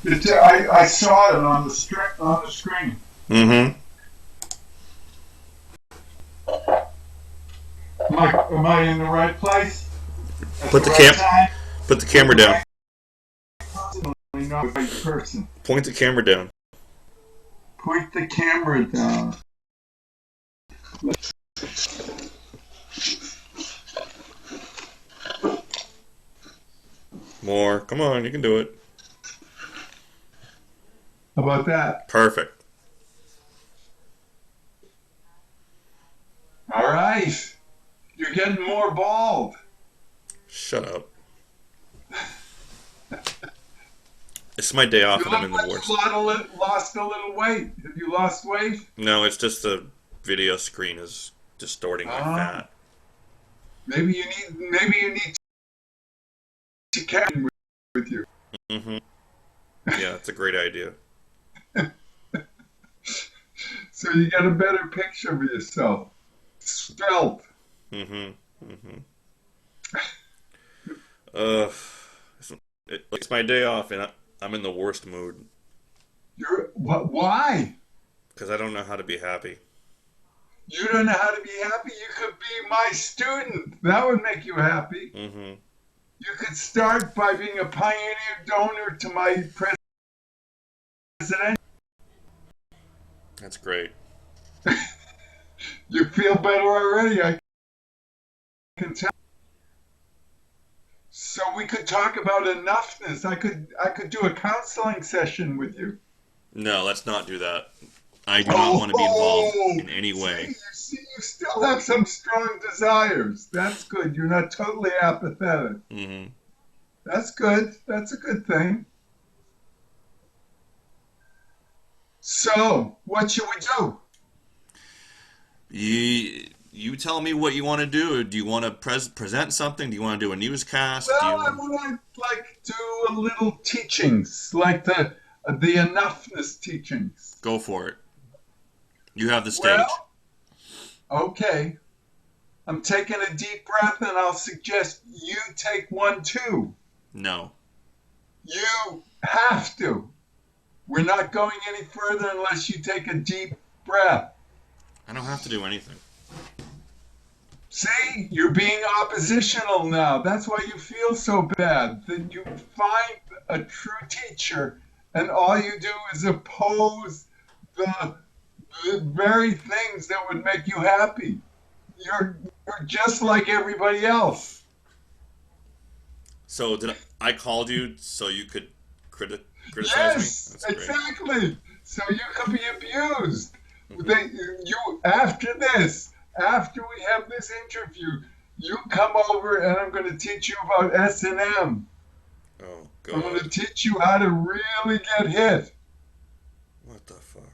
I saw it on the screen. Mm-hmm. Am I in the right place? Put the camera down. Not the right person. Point the camera down. Point the camera down. More. Come on, you can do it. How about that? Perfect. All right. You're getting more bald. Shut up. It's my day off and I'm in the worst. You lost a little weight. Have you lost weight? No, it's just the video screen is distorting my fat. Maybe you need to carry with you. Mm-hmm. Yeah, it's a great idea. So you get a better picture of yourself. Svelte. Mm-hmm. Mm-hmm. It's my day off and I'm in the worst mood. Why? Because I don't know how to be happy. You don't know how to be happy? You could be my student. That would make you happy. Mm-hmm. You could start by being a pioneer donor to my president. That's great. You feel better already, I can tell. So we could talk about enoughness. I could do a counseling session with you. No, let's not do that. I do not want to be involved in any way. You still have some strong desires. That's good. You're not totally apathetic. Mm-hmm. That's good. That's a good thing. So, what should we do? You tell me what you want to do. Do you want to present something? Do you want to do a newscast? Well, I want to do a little teachings, like the enoughness teachings. Go for it. You have the stage. Well, okay. I'm taking a deep breath, and I'll suggest you take one too. No. You have to. We're not going any further unless you take a deep breath. I don't have to do anything. See, you're being oppositional now. That's why you feel so bad. Then you find a true teacher, and all you do is oppose the very things that would make you happy. You're just like everybody else. So I called you so you could criticize yes, me? Yes, exactly. So you could be abused. After we have this interview, you come over and I'm going to teach you about S&M. Oh, God. I'm going to teach you how to really get hit. What the fuck?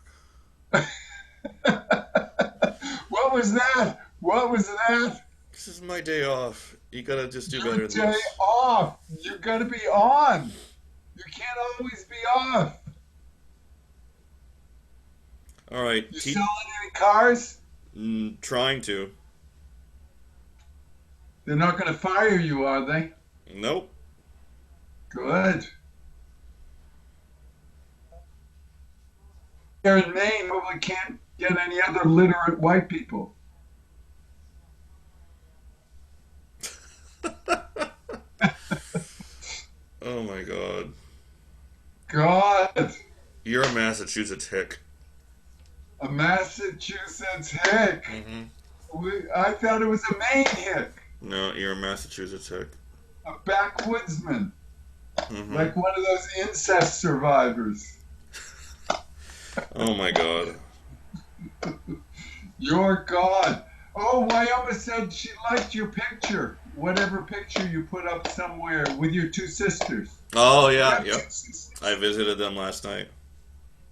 What was that? What was that? This is my day off. You gotta just do better than this. Your day off. You gotta be on. You can't always be off. All right. You selling any cars? Trying to. They're not going to fire you, are they? Nope. Good. Here in Maine, we can't get any other literate white people. Oh my God. God. You're a Massachusetts hick. A Massachusetts hick? Mm-hmm. I thought it was a Maine hick. No, you're a Massachusetts hick. A backwoodsman. Mm-hmm. Like one of those incest survivors. Oh my God. Your God. Oh, Wyoma said she liked your picture. Whatever picture you put up somewhere with your two sisters. Oh, yeah, yep. I visited them last night.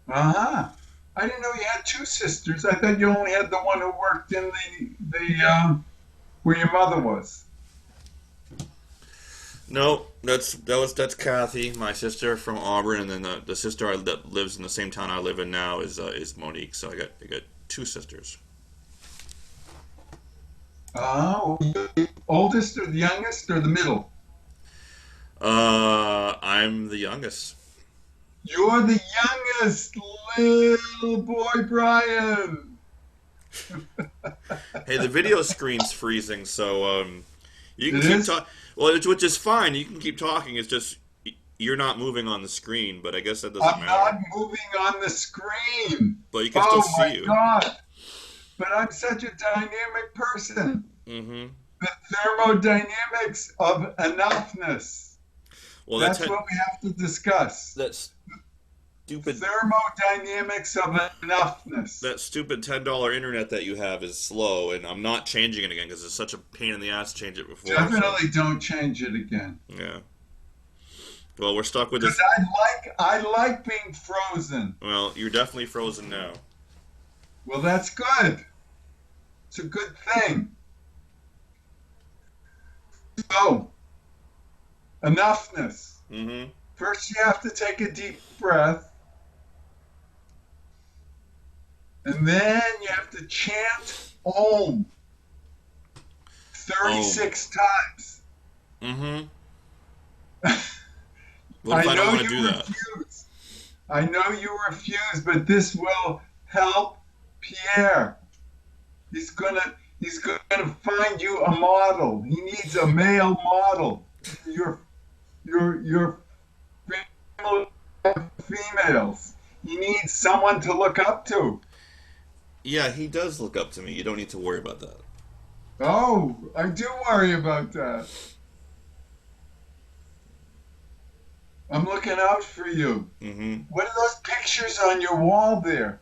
Uh-huh. I didn't know you had two sisters. I thought you only had the one who worked in the where your mother was. No, that's Kathy, my sister from Auburn, and then the sister that lives in the same town I live in now is Monique. So I got two sisters. Oh, oldest or the youngest or the middle? I'm the youngest. You're the youngest, little boy Brian. Hey, the video screen's freezing, so you can It keep is? talking. Well, which is fine. You can keep talking. It's just you're not moving on the screen, but I guess that doesn't I'm matter. not moving on the screen. But you can still Oh see my you. God. But I'm such a dynamic person. Mm-hmm. The thermodynamics of enoughness. Well, That's what we have to discuss. that stupid Thermodynamics of enoughness. that stupid $10 internet that you have is slow, and I'm not changing it again because it's such a pain in the ass to change it before. Definitely don't change it again. Yeah. Well, we're stuck with Because this. I like being frozen. Well, you're definitely frozen now. Well, that's good. It's a good thing. So, enoughness. Mm-hmm. First, you have to take a deep breath. And then you have to chant Om 36 times. Mm-hmm. What if I don't want to do that? I know you refuse, but this will help Pierre. He's gonna find you a model. He needs a male model. Your family of females. He needs someone to look up to. Yeah, he does look up to me. You don't need to worry about that. Oh, I do worry about that. I'm looking out for you. Mm-hmm. What are those pictures on your wall there?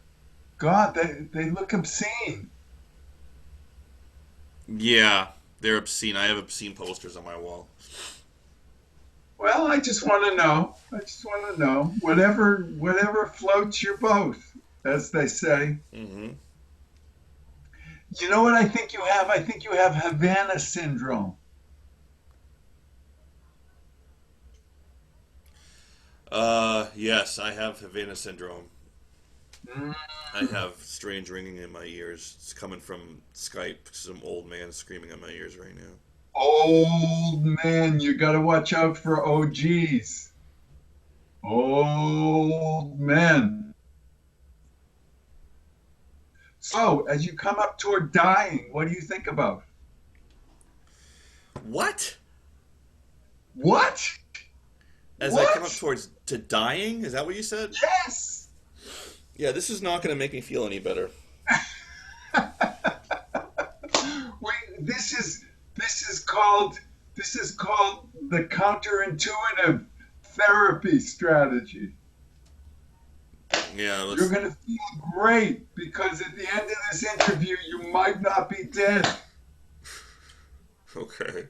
God, they look obscene. Yeah, they're obscene. I have obscene posters on my wall. Well, I just want to know. I just want to know. Whatever floats your boat, as they say. Mm-hmm. You know what I think you have? I think you have Havana syndrome. Yes, I have Havana syndrome. Mm. I have strange ringing in my ears. It's coming from Skype. Some old man screaming in my ears right now. Old man, you got to watch out for OGs. Old men. So, as you come up toward dying, what do you think about? What? What? As What? I come up towards to dying? Is that what you said? Yes. Yeah, this is not going to make me feel any better. Wait, this is called the counterintuitive therapy strategy. Yeah, You're going to feel great because at the end of this interview, you might not be dead. Okay.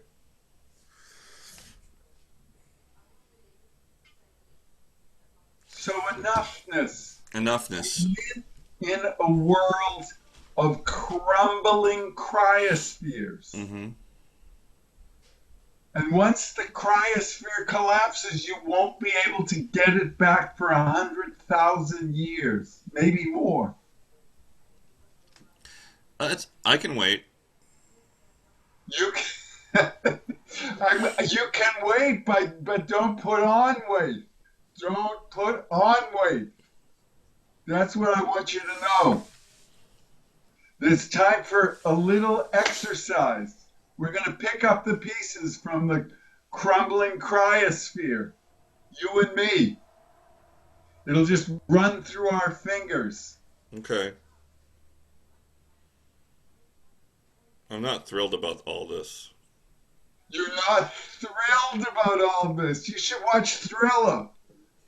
So enoughness. Enoughness. In a world of crumbling cryospheres. Mm-hmm. And once the cryosphere collapses, you won't be able to get it back for 100,000 years, maybe more. I can wait. You can, you can wait, but don't put on weight. Don't put on weight. That's what I want you to know. It's time for a little exercise. We're going to pick up the pieces from the crumbling cryosphere. You and me. It'll just run through our fingers. Okay. I'm not thrilled about all this. You're not thrilled about all this. You should watch Thriller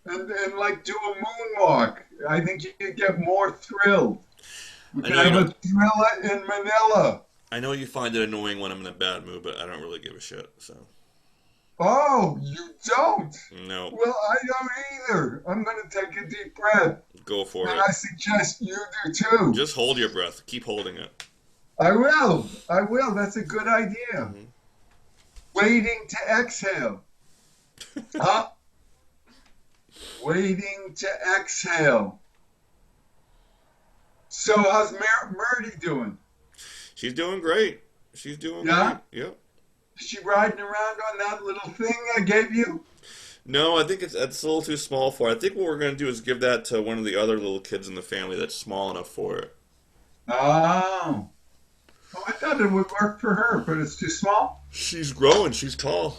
and like do a moonwalk. I think you could get more thrilled. We could have a Thriller in Manila. I know you find it annoying when I'm in a bad mood, but I don't really give a shit, so. Oh, you don't? No. Well, I don't either. I'm going to take a deep breath. Go for And it. I suggest you do too. Just hold your breath. Keep holding it. I will. I will. That's a good idea. Mm-hmm. Waiting to exhale. Huh? Waiting to exhale. So how's Murdy doing? She's doing great. She's doing Yeah? great. Yep. Is she riding around on that little thing I gave you? No, I think it's a little too small for it. I think what we're gonna do is give that to one of the other little kids in the family that's small enough for it. Oh. Oh, I thought it would work for her, but it's too small. She's growing. She's tall.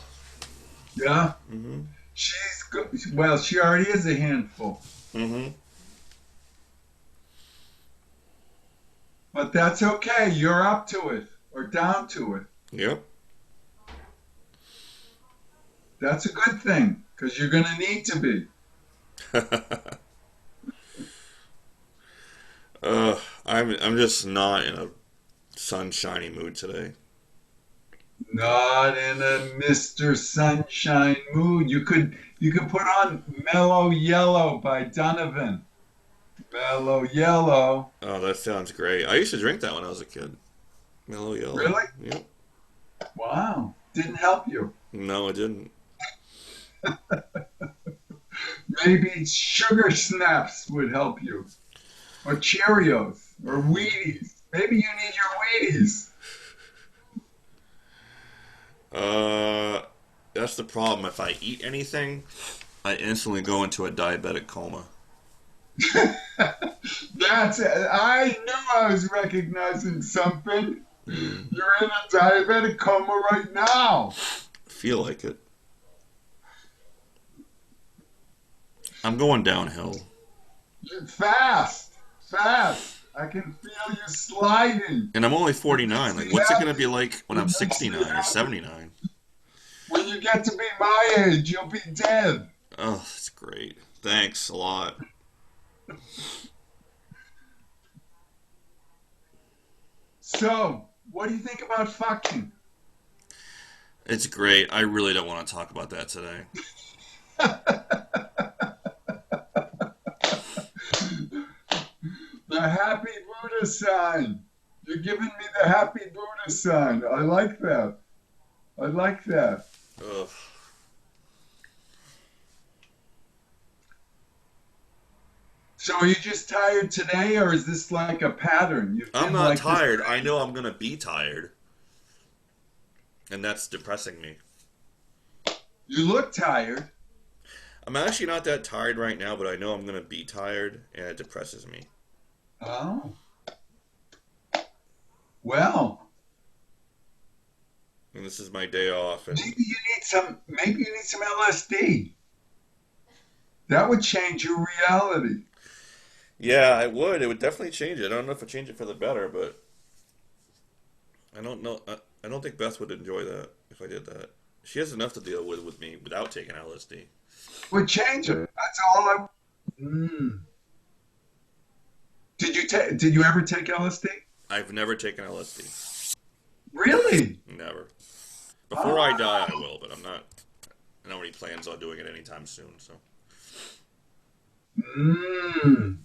Yeah. Mm-hmm. She's good. Well, she already is a handful. Mm-hmm. But that's okay. You're up to it or down to it. Yep. That's a good thing because you're going to need to be. I'm just not in a sunshiny mood today. Not in a Mr. Sunshine mood. You could put on Mellow Yellow by Donovan. Mellow Yellow. Oh, that sounds great. I used to drink that when I was a kid. Mellow yellow. Really? Yep. Wow. Didn't help you. No, it didn't. Maybe Sugar Snaps would help you. Or Cheerios. Or Wheaties. Maybe you need your Wheaties. That's the problem. If I eat anything, I instantly go into a diabetic coma. That's it. I knew I was recognizing something. Mm. You're in a diabetic coma right now. Feel like it. I'm going downhill. Fast, fast. I can feel you sliding. And I'm only 49. Like, what's it going to be like when I'm It makes 69 me or happy. 79? When you get to be my age, you'll be dead. Oh, that's great. Thanks a lot. So, what do you think about fucking? It's great. I really don't want to talk about that today. The happy Buddha sign. You're giving me the happy Buddha sign. I like that. I like that. Ugh. So are you just tired today, or is this like a pattern? You've I'm been not like this- tired. I know I'm going to be tired. And that's depressing me. You look tired. I'm actually not that tired right now, but I know I'm going to be tired, and it depresses me. Oh. Well, And this is my day off, and maybe you need some LSD. That would change your reality. yeah, it would. It would definitely change it. I don't know if it change it for the better, but I don't know. I don't think Beth would enjoy that if I did that. She has enough to deal with me without taking LSD. Would change it. That's all I. Mm. Did you ever take LSD? I've never taken LSD. Really? Never. Before I die, I will, but I'm not. I don't have any plans on doing it anytime soon. So Mm.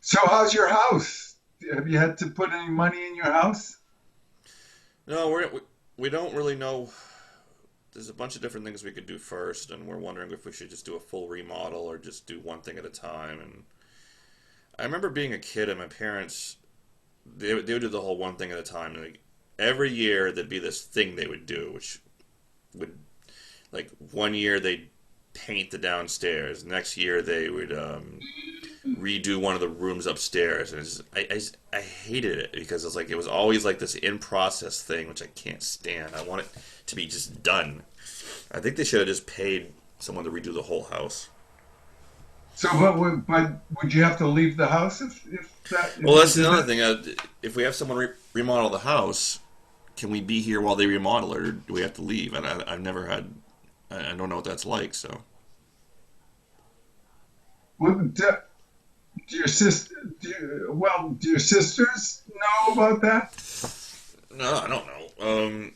So how's your house? Have you had to put any money in your house? no, we don't really know. There's a bunch of different things we could do first, and we're wondering if we should just do a full remodel or just do one thing at a time. And I remember being a kid, and my parents they would do the whole one thing at a time. And like, every year there'd be this thing they would do, which would like one year they'd paint the downstairs. Next year they would redo one of the rooms upstairs, and I hated it because it was always like this in process thing, which I can't stand. I want it to be just done. I think they should have just paid someone to redo the whole house. So, but would you have to leave the house if Well, that's you did another that? thing. If we have someone remodel the house, can we be here while they remodel it, or do we have to leave? And I've never had. I don't know what that's like. So Do your sister? Do your sisters know about that? no, I don't know.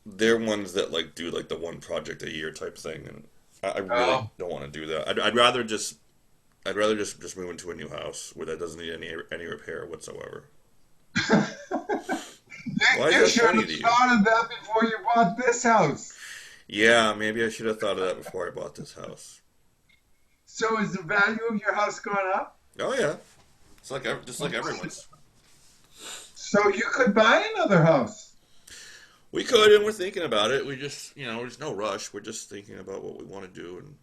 They're ones that like do like the one project a year type thing, and I really Oh, don't want to do that. I'd rather just move into a new house where that doesn't need any repair whatsoever. Why is you that should funny have to you? thought of that before you bought this house. Yeah, maybe I should have thought of that before I bought this house. So, has the value of your house gone up? Oh yeah, it's just like everyone's. So you could buy another house. We could, and we're thinking about it. We just, there's no rush. We're just thinking about what we want to do, and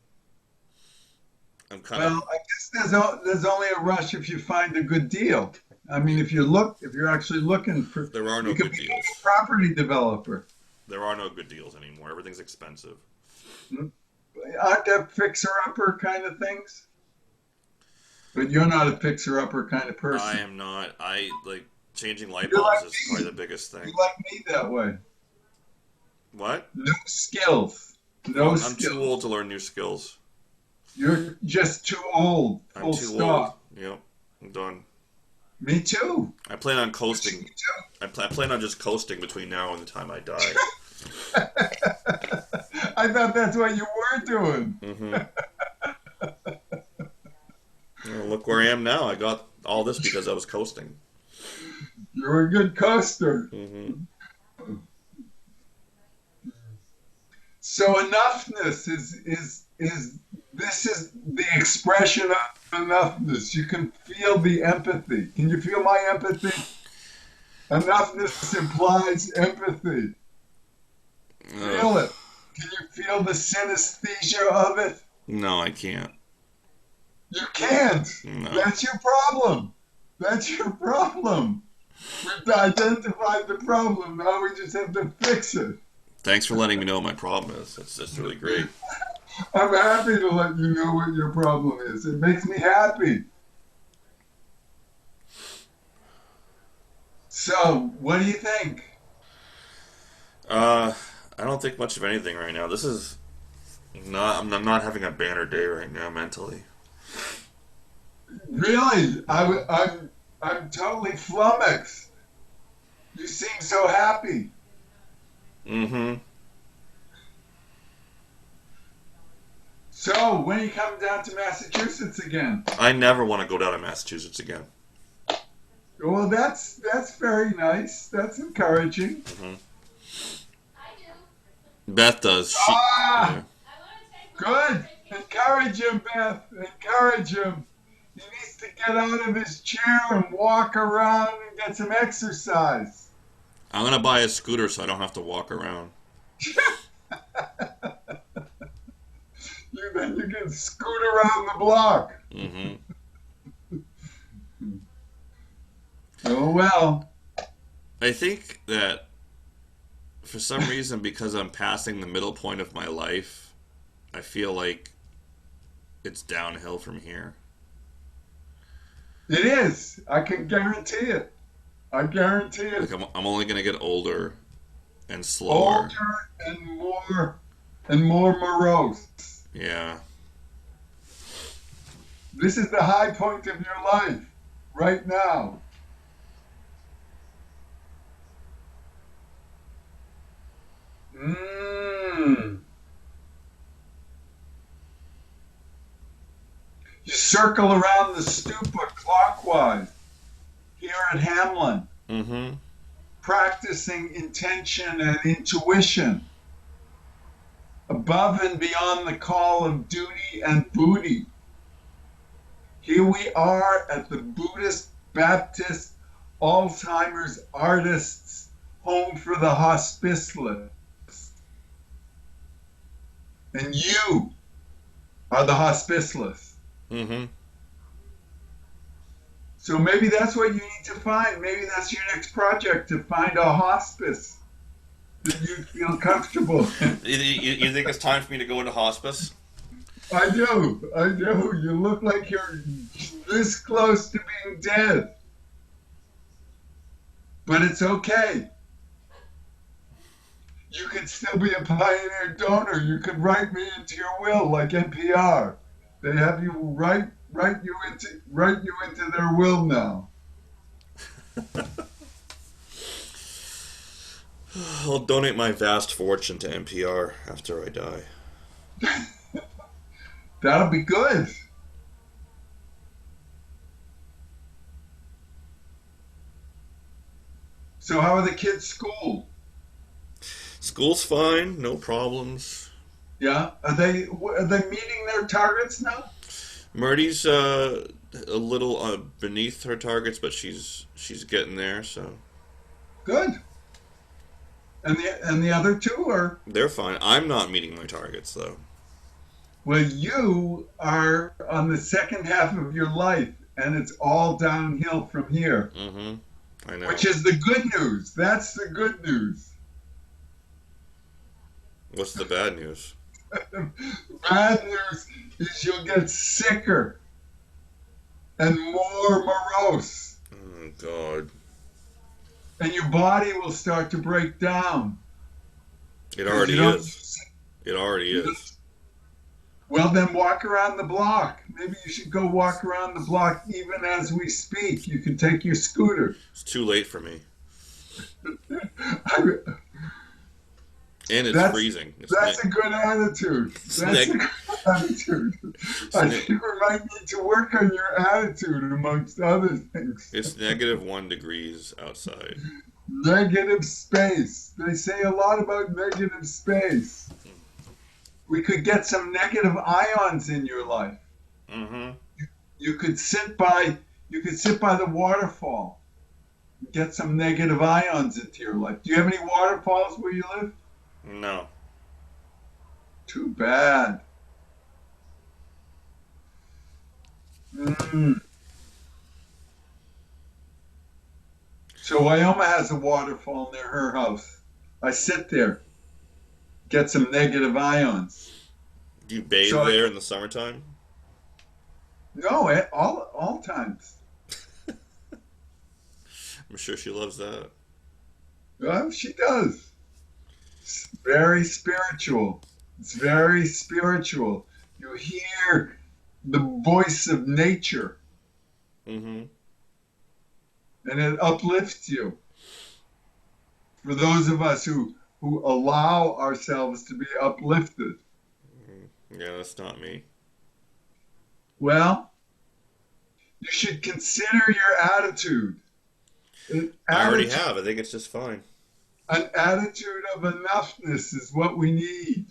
I'm kind of. Well, I guess there's only a rush if you find a good deal. I mean, if you're actually looking for, There are no you could good be a deals. property developer. There are no good deals anymore. Everything's expensive. Hmm? Aren't there fixer-upper kind of things? But you're not a fixer-upper kind of I person. am not. I like changing light You're bulbs like is probably me. the biggest thing. You're like me that way. What? No skills. Well, No I'm too old skills. to learn new skills. You're just too old. I'm Full too old. stop. Yep, I'm done. Me too. I plan on Me coasting. too. I plan on just coasting between now and the time I die. I thought that's what you were doing. Mm-hmm. Well, look where I am now. I got all this because I was coasting. You're a good coaster. Mm-hmm. So enoughness is this is the expression of enoughness. You can feel the empathy. Can you feel my empathy? Enoughness implies empathy. Feel it. Can you feel the synesthesia of it? No, I can't. You can't. No. That's your problem. That's your problem. We've identified the problem. Now we just have to fix it. Thanks for letting me know what my problem is. That's really great. I'm happy to let you know what your problem is. It makes me happy. So, what do you think? I don't think much of anything right now. This is not. I'm not having a banner day right now mentally. Really? I'm totally flummoxed. You seem so happy. Mm-hmm. So, when are you coming down to Massachusetts again? I never want to go down to Massachusetts again. Well, that's very nice. That's encouraging. Mm-hmm. Beth does. Ah, Yeah. good. Encourage him, Beth. Encourage him. He needs to get out of his chair and walk around and get some exercise. I'm gonna buy a scooter so I don't have to walk around. Then you can scoot around the block. Mm-hmm. Oh well. I think that for some reason, because I'm passing the middle point of my life, I feel like it's downhill from here. It is. I can guarantee it. I guarantee Like it. I'm only gonna get older and slower. Older and more morose. Yeah. This is the high point of your life right now. Mm. You circle around the stupa clockwise here at Hamlin, Mm-hmm. practicing intention and intuition above and beyond the call of duty and booty. Here we are at the Buddhist Baptist Alzheimer's Artists Home for the Hospice List. And you are the hospice list. Mm-hmm. So maybe that's what you need to find. Maybe that's your next project, to find a hospice that you feel comfortable in. You think it's time for me to go into hospice? I do. I do. You look like you're this close to being dead. But it's okay. You could still be a pioneer donor. You could write me into your will like NPR. They have you write you into their will now. I'll donate my vast fortune to NPR after I die. That'll be good. So how are the kids' school? School's fine, no problems. Yeah, are they meeting their targets now? Murdy's a little beneath her targets, but she's getting there. So Good. And the other two are, They're fine. I'm not meeting my targets though. well, you are on the second half of your life, and it's all downhill from here, Mm-hmm. I which know. is the good news. That's the good news. What's the bad news? Bad news is you'll get sicker and more morose, Oh God. and your body will start to break down It because you already don't is. use It already it. is. Well, then walk around the block. Maybe you should go walk around the block even as we speak. You can take your scooter. It's too late for me. I, And it's that's freezing. that's a good attitude. It's That's a good attitude. it's, I ne- think we might need to work on your attitude amongst other things. it's -1 degrees outside. Negative space. They say a lot about negative space. We could get some negative ions in your life. Mm-hmm. You could sit by the waterfall and get some negative ions into your life. Do you have any waterfalls where you live? No. Too bad. Mm. So Wyoma has a waterfall near her house. I sit there, get some negative ions. Do you bathe So there in the summertime? no, all times. I'm sure she loves that. Well, she does. It's very spiritual. It's very spiritual. You hear the voice of nature, Mm-hmm. and it uplifts you. For those of us who allow ourselves to be uplifted, Yeah, that's not me. well, you should consider your attitude. An I already attitude, have. I think it's just fine. an attitude of enoughness is what we need.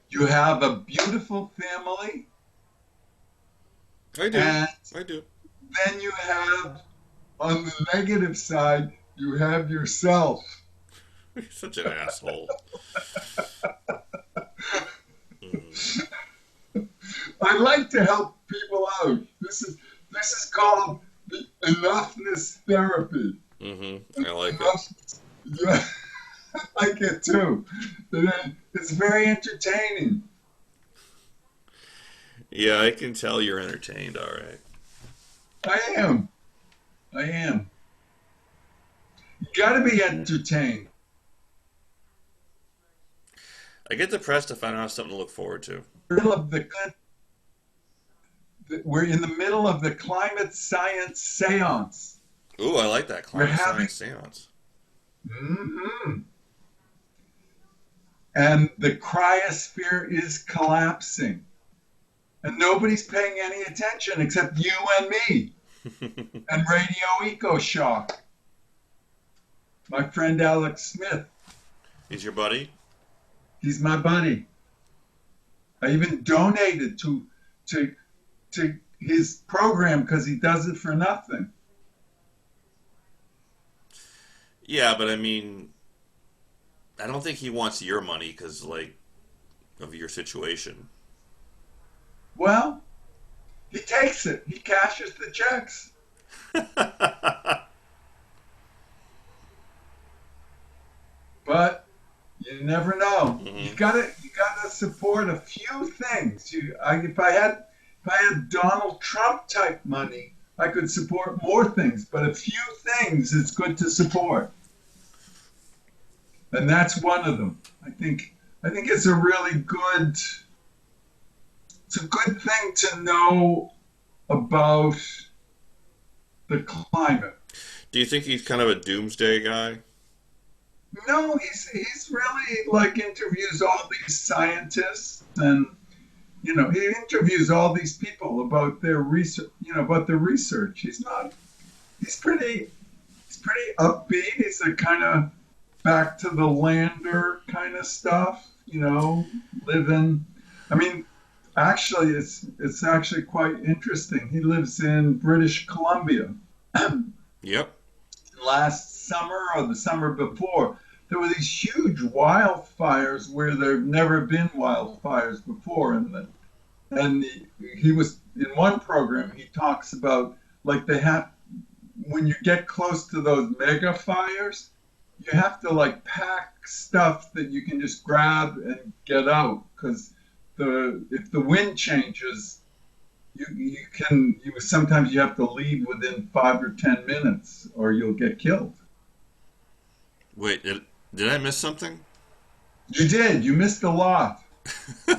You have a beautiful family, I do. and I do. then you have, on the negative side, you have yourself. You're such an asshole. Mm. I like to help people out. This is called the enoughness therapy. Mm-hmm. I like it. Enoughness, yeah, I like it too. It's very entertaining. Yeah, I can tell you're entertained. All right. I am. I am. You got to be entertained. I get depressed if I don't have something to look forward to. Middle of the We're in the middle of the climate science seance. Ooh, I like that We're climate having, science seance. hmm and the cryosphere is collapsing, and nobody's paying any attention except you and me and Radio Eco Shock. My friend Alex Smith, He's your buddy? he's my buddy. I even donated to his program because he does it for nothing. Yeah, but I mean, I don't think he wants your money because, like, of your situation. Well, he takes it. He cashes the checks. But you never know. Hmm. You gotta support a few things. If I had Donald Trump type money, I could support more things. But a few things it's good to support, and that's one of them. I think it's a really good. It's a good thing to know about the climate. Do you think he's kind of a doomsday guy? No, he's really like interviews all these scientists, and he interviews all these people about their research. About their research. He's pretty upbeat. He's a kind of back to the lander kind of stuff. Living. I mean, actually, it's actually quite interesting. He lives in British Columbia. Yep. Last summer or the summer before, there were these huge wildfires where there have never been wildfires before. And he was in one program, he talks about like they have, when you get close to those mega fires, you have to like pack stuff that you can just grab and get out because if the wind changes, you sometimes you have to leave within 5 or 10 minutes or you'll get killed. Wait, did I miss something? You did. You missed a lot. You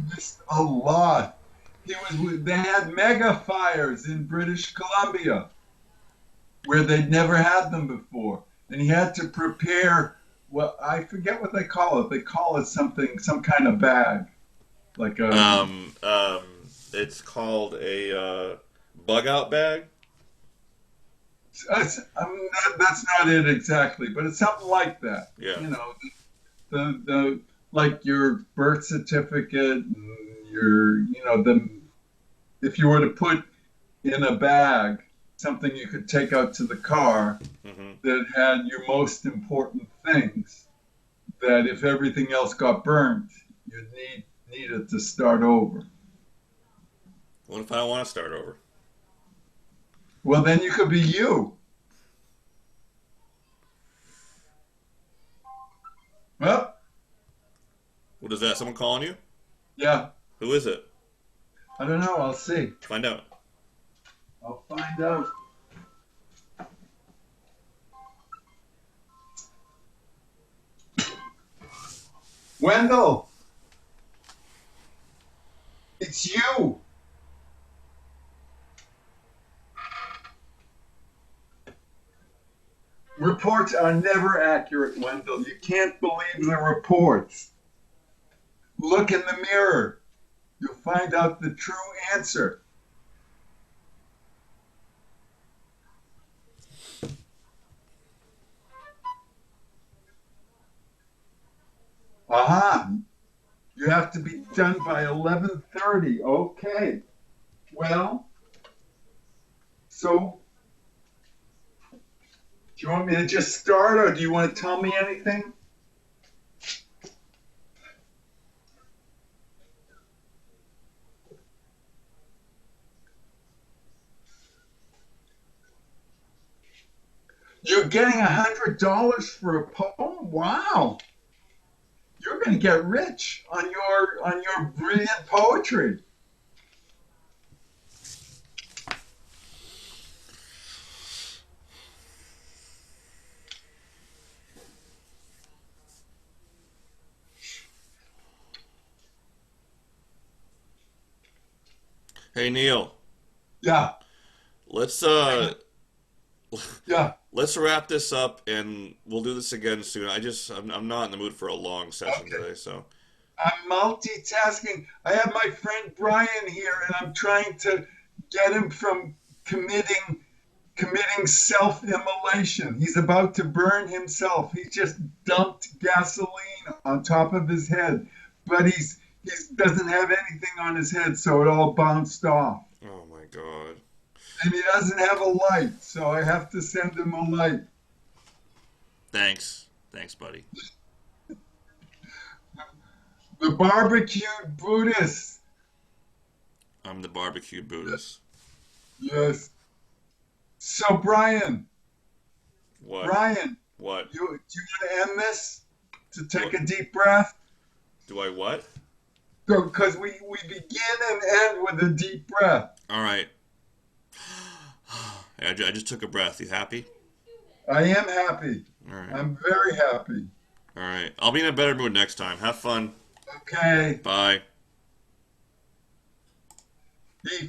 missed a lot. They had mega fires in British Columbia where they'd never had them before, and he had to prepare. Well, I forget what they call it. They call it something, some kind of bag, like a. Um, um, it's called a bug out bag. That's not it exactly, but it's something like that. Yeah. You know, the like your birth certificate and your the if you were to put in a bag something you could take out to the car Hmm. that had your most important things, that if everything else got burnt, you'd need it to start over. What if I don't want to start over? Well, then you could be you. Well, What is that? Someone calling you? yeah, Who is it? I don't know. I'll see. Find out. I'll find out. Wendell, it's you. Reports are never accurate, Wendell. You can't believe the reports. Look in the mirror. You'll find out the true answer. Aha. You have to be done by 11:30. Okay. Well, so do you want me to just start or do you want to tell me anything? You're getting $100 for a poem? Wow. You're going to get rich on your brilliant poetry. Hey Neil, Yeah. let's Yeah. let's wrap this up and we'll do this again soon. I'm not in the mood for a long session Okay. today, so I'm multitasking. I have my friend Brian here, and I'm trying to get him from committing self-immolation. He's about to burn himself. He just dumped gasoline on top of his head, but he doesn't have anything on his head, so it all bounced off. oh my god. And he doesn't have a light, so I have to send him a light. Thanks. Thanks, buddy. The barbecued Buddhist. I'm the barbecued Buddhist. Yes. So Brian, What? Brian, What? do you want to end this? To take What? a deep breath? Do I what? Because we begin and end with a deep breath. All right. I just took a breath. You happy? I am happy. All right. I'm very happy. All right. I'll be in a better mood next time. Have fun. Okay. Bye. He